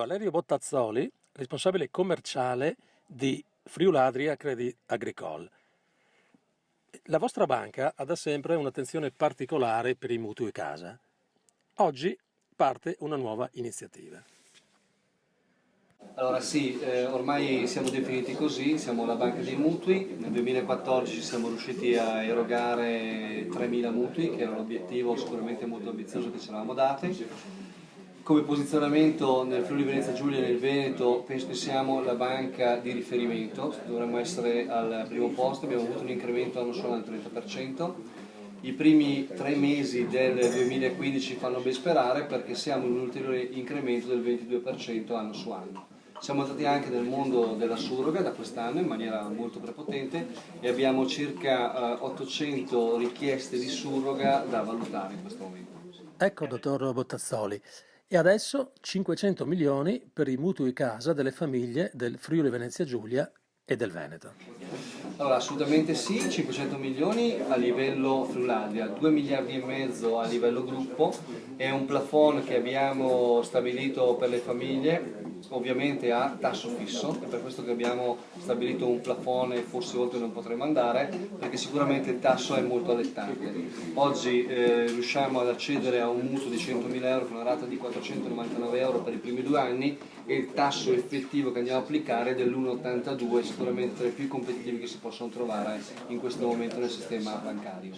Valerio Bottazzoli, responsabile commerciale di Friuladria Crédit Agricole. La vostra banca ha da sempre un'attenzione particolare per i mutui casa. Oggi parte una nuova iniziativa. Allora sì, ormai siamo definiti così, siamo la banca dei mutui. Nel 2014 siamo riusciti a erogare 3.000 mutui, che era l'obiettivo sicuramente molto ambizioso che ci eravamo dati. Come posizionamento nel Friuli Venezia Giulia e nel Veneto penso che siamo la banca di riferimento, dovremmo essere al primo posto, abbiamo avuto un incremento l'anno solo del 30%. I primi 3 mesi del 2015 fanno ben sperare perché siamo in un ulteriore incremento del 22% anno su anno. Siamo entrati anche nel mondo della surroga da quest'anno in maniera molto prepotente e abbiamo circa 800 richieste di surroga da valutare in questo momento. Ecco, dottor Bottazzoli. E adesso 500 milioni per i mutui casa delle famiglie del Friuli Venezia Giulia e del Veneto. Allora, assolutamente sì, 500 milioni a livello Friuladria, 2 miliardi e mezzo a livello gruppo, è un plafond che abbiamo stabilito per le famiglie, ovviamente a tasso fisso, è per questo che abbiamo stabilito un plafond e forse oltre non potremo andare, perché sicuramente il tasso è molto allettante. Oggi riusciamo ad accedere a un mutuo di 100.000 euro con una rata di 499 euro per i primi 2 anni e il tasso effettivo che andiamo a applicare è dell'1,82, sicuramente tra i più competitivi che si possono trovare in questo momento nel sistema bancario.